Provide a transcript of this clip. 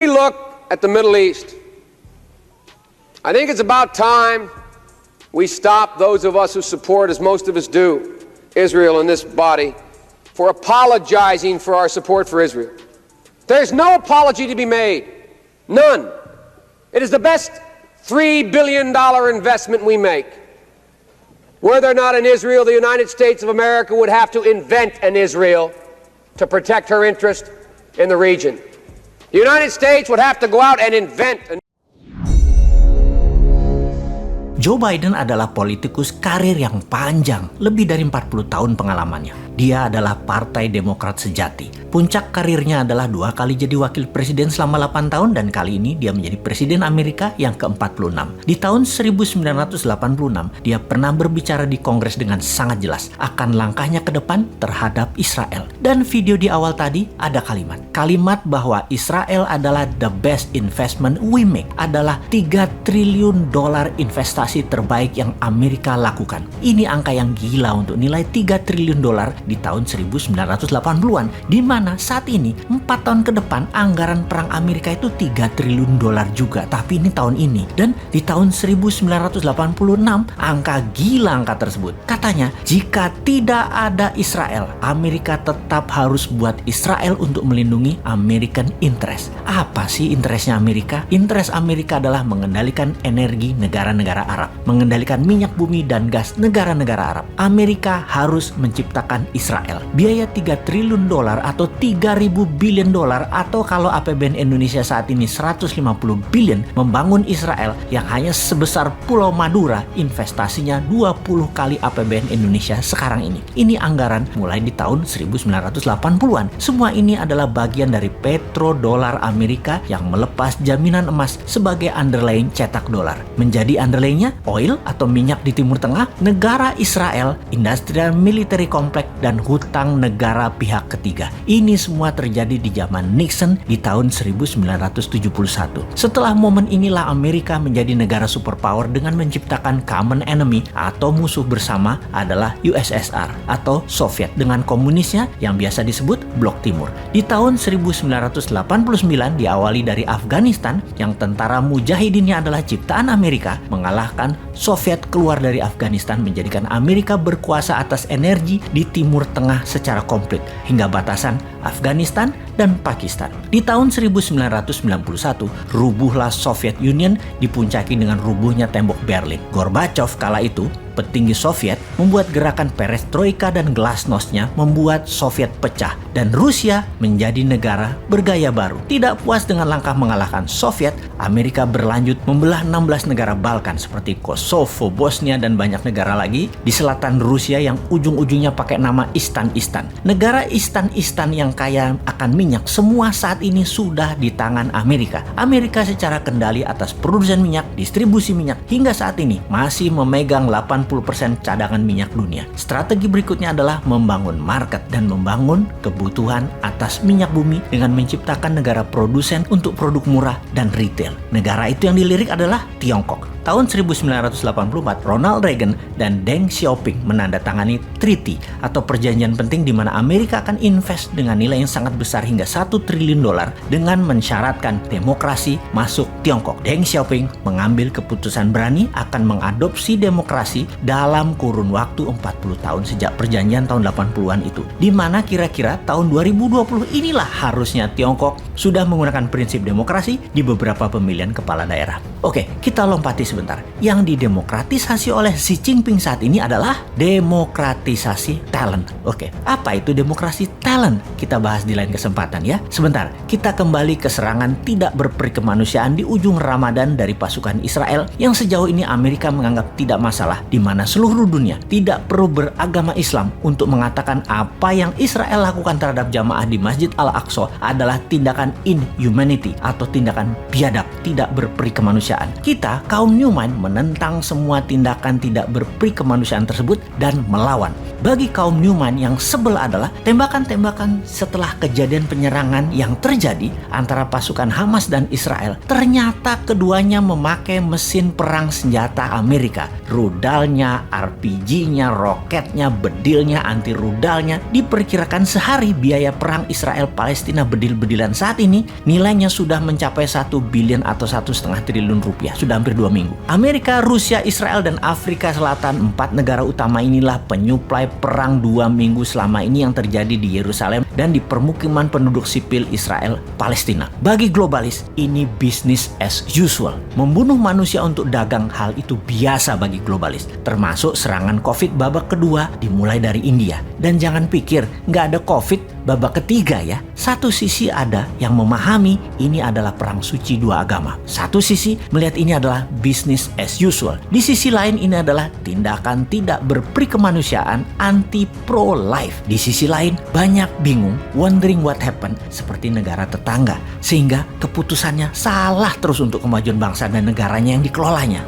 We look at the Middle East. I think it's about time we stop, those of us who support, as most of us do, Israel in this body, for apologizing for our support for Israel. There's no apology to be made. None. It is the best $3 billion investment we make. Were there not an Israel, the United States of America would have to invent an Israel to protect her interest in the region. The United States would have to go out and invent an Joe Biden adalah politikus karir yang panjang, lebih dari 40 tahun pengalamannya. Dia adalah Partai Demokrat sejati. Puncak karirnya adalah 2 kali jadi wakil presiden selama 8 tahun dan kali ini dia menjadi presiden Amerika yang ke-46. Di tahun 1986, dia pernah berbicara di Kongres dengan sangat jelas akan langkahnya ke depan terhadap Israel. Dan video di awal tadi ada kalimat bahwa Israel adalah the best investment we make, adalah $3 triliun investasi terbaik yang Amerika lakukan. Ini angka yang gila untuk nilai $3 triliun di tahun 1980-an, di mana saat ini 4 tahun ke depan anggaran perang Amerika itu $3 triliun juga, tapi ini tahun ini. Dan di tahun 1986 angka tersebut. Katanya jika tidak ada Israel, Amerika tetap harus buat Israel untuk melindungi American interest. Apa sih interestnya Amerika? Interest Amerika adalah mengendalikan energi negara-negara Arab, mengendalikan minyak bumi dan gas negara-negara Arab. Amerika harus menciptakan Israel. Biaya $3 triliun atau 3.000 billion atau kalau APBN Indonesia saat ini 150 billion membangun Israel yang hanya sebesar Pulau Madura, investasinya 20 kali APBN Indonesia sekarang ini. Ini anggaran mulai di tahun 1980-an. Semua ini adalah bagian dari petrodolar Amerika yang melepas jaminan emas sebagai underlying cetak dolar. Menjadi underlyingnya oil atau minyak di Timur Tengah, negara Israel, industrial military complex, dan hutang negara pihak ketiga. Ini semua terjadi di zaman Nixon di tahun 1971. Setelah momen inilah Amerika menjadi negara superpower dengan menciptakan common enemy atau musuh bersama adalah USSR atau Soviet dengan komunisnya yang biasa disebut Blok Timur. Di tahun 1989 diawali dari Afghanistan yang tentara mujahidinnya adalah ciptaan Amerika, mengalahkan Soviet keluar dari Afghanistan, menjadikan Amerika berkuasa atas energi di Timur Tengah secara komplit hingga batasan Afghanistan dan Pakistan. Di tahun 1991, rubuhlah Soviet Union dipuncaki dengan rubuhnya tembok Berlin. Gorbachev kala itu, petinggi Soviet, membuat gerakan perestroika dan glasnostnya membuat Soviet pecah dan Rusia menjadi negara bergaya baru. Tidak puas dengan langkah mengalahkan Soviet, Amerika berlanjut membelah 16 negara Balkan seperti Kosovo, Bosnia, dan banyak negara lagi di selatan Rusia yang ujung-ujungnya pakai nama Istan-Istan. Negara Istan-Istan yang kaya akan minyak semua saat ini sudah di tangan Amerika. Amerika secara kendali atas produsen minyak, distribusi minyak, hingga saat ini masih memegang 80% cadangan minyak dunia. Strategi berikutnya adalah membangun market dan membangun kebutuhan atas minyak bumi dengan menciptakan negara produsen untuk produk murah dan retail. Negara itu yang dilirik adalah Tiongkok. Tahun 1984, Ronald Reagan dan Deng Xiaoping menandatangani treaty atau perjanjian penting di mana Amerika akan invest dengan nilai yang sangat besar hingga $1 triliun dengan mensyaratkan demokrasi masuk Tiongkok. Deng Xiaoping mengambil keputusan berani akan mengadopsi demokrasi dalam kurun waktu 40 tahun sejak perjanjian tahun 80-an itu. Di mana kira-kira tahun 2020 inilah harusnya Tiongkok sudah menggunakan prinsip demokrasi di beberapa pemilihan kepala daerah. Oke, kita lompati sebentar. Yang didemokratisasi oleh Xi Jinping saat ini adalah demokratisasi talent. Oke, apa itu demokrasi talent? Kita bahas di lain kesempatan ya. Sebentar, kita kembali ke serangan tidak berperi kemanusiaan di ujung Ramadan dari pasukan Israel yang sejauh ini Amerika menganggap tidak masalah, di mana seluruh dunia tidak perlu beragama Islam untuk mengatakan apa yang Israel lakukan terhadap jamaah di Masjid Al-Aqsa adalah tindakan inhumanity atau tindakan biadab, tidak berperi kemanusiaan. Kita, kaum Newman menentang semua tindakan tidak berperi kemanusiaan tersebut dan melawan. Bagi kaum Newman yang sebel adalah tembakan-tembakan setelah kejadian penyerangan yang terjadi antara pasukan Hamas dan Israel. Ternyata keduanya memakai mesin perang senjata Amerika. Rudalnya, RPG-nya, roketnya, bedilnya, anti rudalnya. Diperkirakan sehari biaya perang Israel-Palestina bedil-bedilan saat ini nilainya sudah mencapai 1 billion atau 1,5 triliun rupiah. Sudah hampir 2 minggu. Amerika, Rusia, Israel, dan Afrika Selatan, 4 negara utama inilah penyuplai perang 2 minggu selama ini yang terjadi di Yerusalem dan di permukiman penduduk sipil Israel Palestina. Bagi globalis, ini business as usual. Membunuh manusia untuk dagang, hal itu biasa bagi globalis. Termasuk serangan COVID babak kedua dimulai dari India. Dan jangan pikir nggak ada COVID babak ketiga ya. Satu sisi ada yang memahami ini adalah perang suci dua agama. Satu sisi melihat ini adalah business as usual. Di sisi lain ini adalah tindakan tidak berperi kemanusiaan anti pro-life. Di sisi lain banyak bingung, wondering what happened seperti negara tetangga. Sehingga keputusannya salah terus untuk kemajuan bangsa dan negaranya yang dikelolanya.